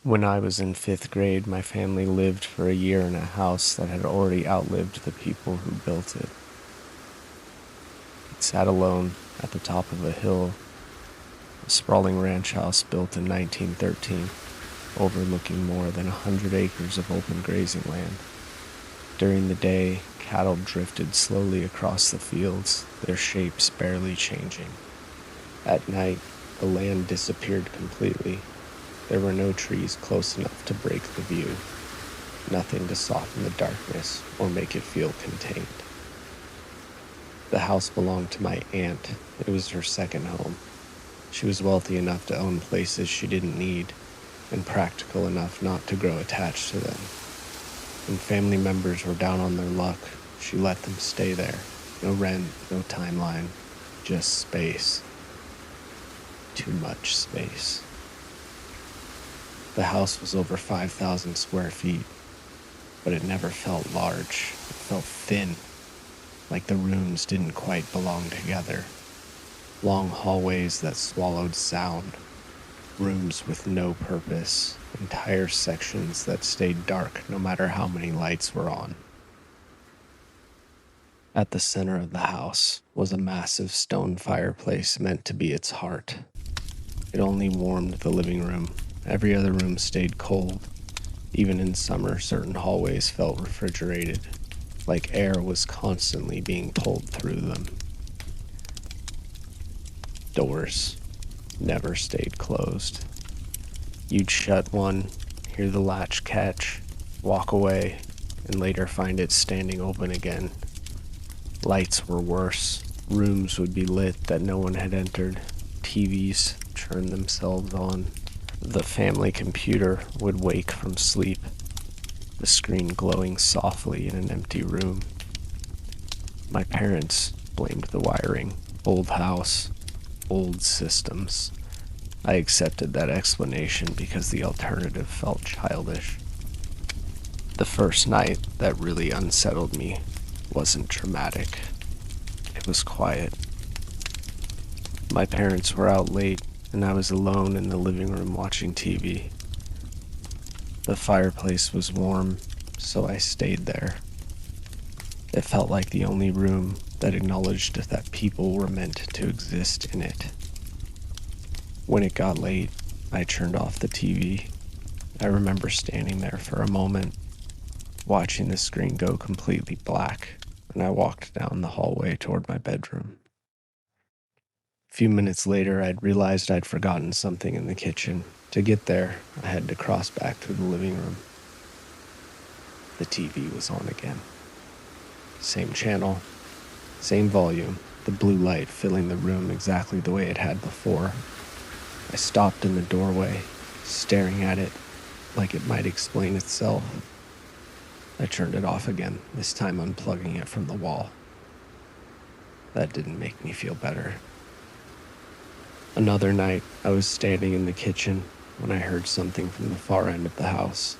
When I was in fifth grade, my family lived for a year in a house that had already outlived the people who built it. It sat alone at the top of a hill, a sprawling ranch house built in 1913, overlooking more than 100 acres of open grazing land. During the day, cattle drifted slowly across the fields, their shapes barely changing. At night, the land disappeared completely. There were no trees close enough to break the view, nothing to soften the darkness or make it feel contained. The house belonged to my aunt. It was her second home. She was wealthy enough to own places she didn't need, and practical enough not to grow attached to them. When family members were down on their luck, she let them stay there. No rent, no timeline, just space. Too much space. The house was over 5,000 square feet, but it never felt large. It felt thin, like the rooms didn't quite belong together. Long hallways that swallowed sound, rooms with no purpose, entire sections that stayed dark no matter how many lights were on. At the center of the house was a massive stone fireplace meant to be its heart. It only warmed the living room. Every other room stayed cold. Even in summer, certain hallways felt refrigerated, like air was constantly being pulled through them. Doors never stayed closed. You'd shut one, hear the latch catch, walk away, and later find it standing open again. Lights were worse. Rooms would be lit that no one had entered. TVs turned themselves on. The family computer would wake from sleep, the screen glowing softly in an empty room. My parents blamed the wiring. Old house, old systems. I accepted that explanation because the alternative felt childish. The first night that really unsettled me wasn't dramatic. It was quiet. My parents were out late, and I was alone in the living room watching TV. The fireplace was warm, so I stayed there. It felt like the only room that acknowledged that people were meant to exist in it. When it got late, I turned off the TV. I remember standing there for a moment, watching the screen go completely black, and I walked down the hallway toward my bedroom. A few minutes later, I'd realized I'd forgotten something in the kitchen. To get there, I had to cross back to the living room. The TV was on again. Same channel, same volume, the blue light filling the room exactly the way it had before. I stopped in the doorway, staring at it like it might explain itself. I turned it off again, this time unplugging it from the wall. That didn't make me feel better. Another night, I was standing in the kitchen when I heard something from the far end of the house.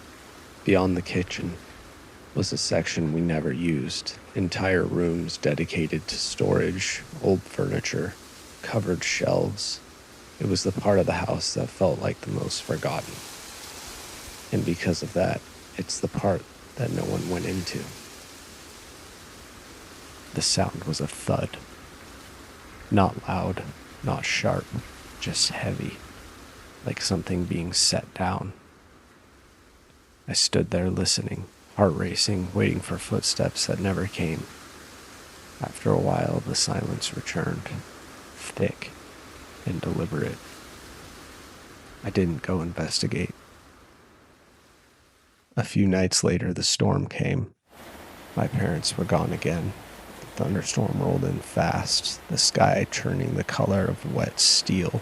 Beyond the kitchen was a section we never used, entire rooms dedicated to storage, old furniture, covered shelves. It was the part of the house that felt like the most forgotten. And because of that, it's the part that no one went into. The sound was a thud. Not loud, not sharp, just heavy, like something being set down. I stood there listening, heart racing, waiting for footsteps that never came. After a while, the silence returned, thick and deliberate. I didn't go investigate. A few nights later, the storm came. My parents were gone again. The thunderstorm rolled in fast, the sky turning the color of wet steel.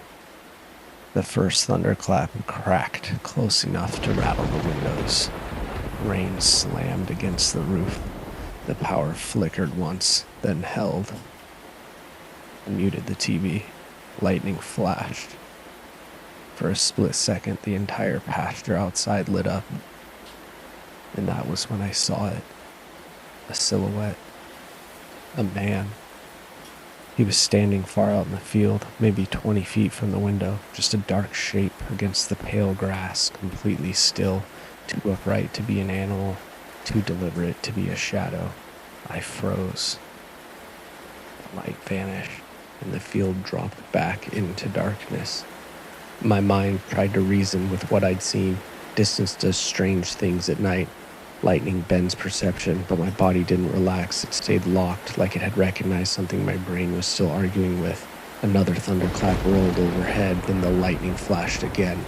The first thunderclap cracked close enough to rattle the windows. Rain slammed against the roof. The power flickered once, then held. I muted the TV. Lightning flashed. For a split second, the entire pasture outside lit up. And that was when I saw it. A silhouette. A man. He was standing far out in the field, maybe 20 feet from the window, just a dark shape against the pale grass, completely still, too upright to be an animal, too deliberate to be a shadow. I froze. The light vanished, and the field dropped back into darkness. My mind tried to reason with what I'd seen. Distance does strange things at night. Lightning bends perception, but my body didn't relax. It stayed locked, like it had recognized something my brain was still arguing with. Another thunderclap rolled overhead, then the lightning flashed again.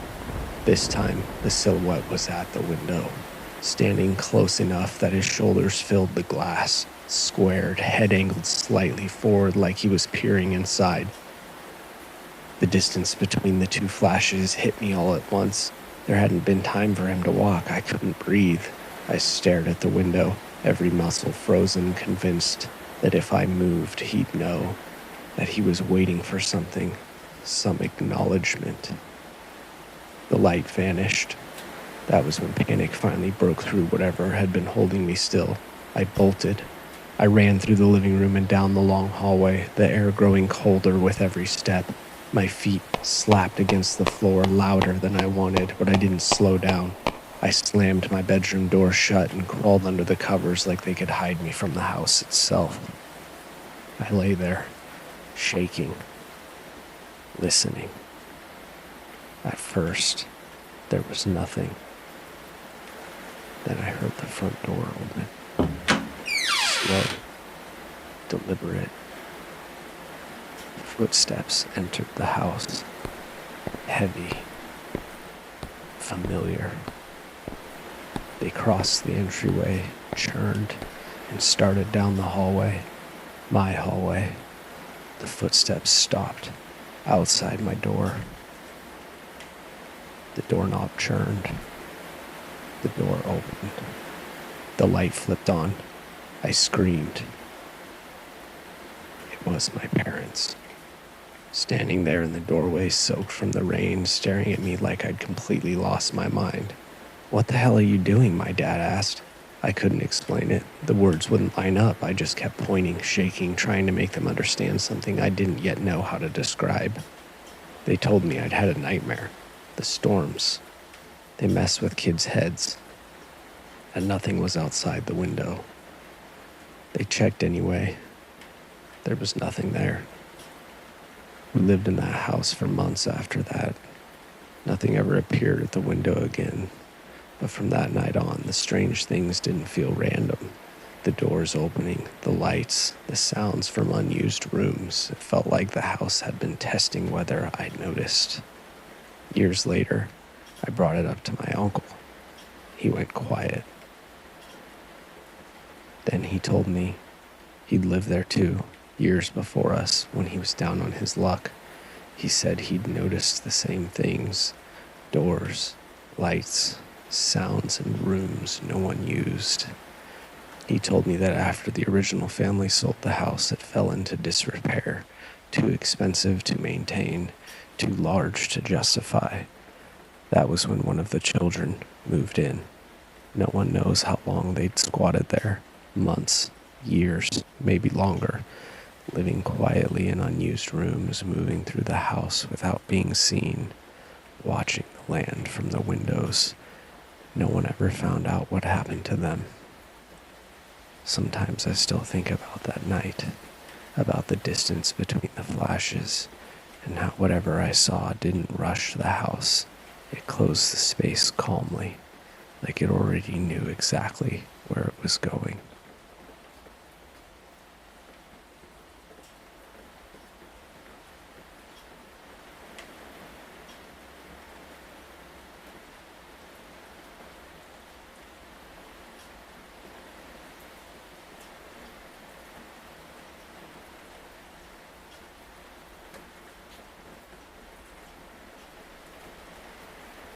This time, the silhouette was at the window, standing close enough that his shoulders filled the glass, squared, head angled slightly forward like he was peering inside. The distance between the two flashes hit me all at once. There hadn't been time for him to walk. I couldn't breathe. I stared at the window, every muscle frozen, convinced that if I moved, he'd know, that he was waiting for something, some acknowledgement. The light vanished. That was when panic finally broke through whatever had been holding me still. I bolted. I ran through the living room and down the long hallway, the air growing colder with every step. My feet slapped against the floor louder than I wanted, but I didn't slow down. I slammed my bedroom door shut and crawled under the covers like they could hide me from the house itself. I lay there, shaking, listening. At first, there was nothing. Then I heard the front door open. Slow, deliberate. Footsteps entered the house. Heavy, familiar. They crossed the entryway, churned, and started down the hallway. My hallway. The footsteps stopped outside my door. The doorknob churned. The door opened. The light flipped on. I screamed. It was my parents, standing there in the doorway, soaked from the rain, staring at me like I'd completely lost my mind. "What the hell are you doing?" my dad asked. I couldn't explain it. The words wouldn't line up. I just kept pointing, shaking, trying to make them understand something I didn't yet know how to describe. They told me I'd had a nightmare. The storms. They mess with kids' heads. And nothing was outside the window. They checked anyway. There was nothing there. We lived in that house for months after that. Nothing ever appeared at the window again. But from that night on, the strange things didn't feel random. The doors opening, the lights, the sounds from unused rooms. It felt like the house had been testing whether I'd noticed. Years later, I brought it up to my uncle. He went quiet. Then he told me he'd lived there too, years before us, when he was down on his luck. He said he'd noticed the same things. Doors, lights, sounds in rooms no one used. He told me that after the original family sold the house, it fell into disrepair, too expensive to maintain, too large to justify. That was when one of the children moved in. No one knows how long they'd squatted there. Months, years, maybe longer, living quietly in unused rooms, moving through the house without being seen, watching the land from the windows. No one ever found out what happened to them. Sometimes I still think about that night, about the distance between the flashes, and how whatever I saw didn't rush the house. It closed the space calmly, like it already knew exactly where it was going.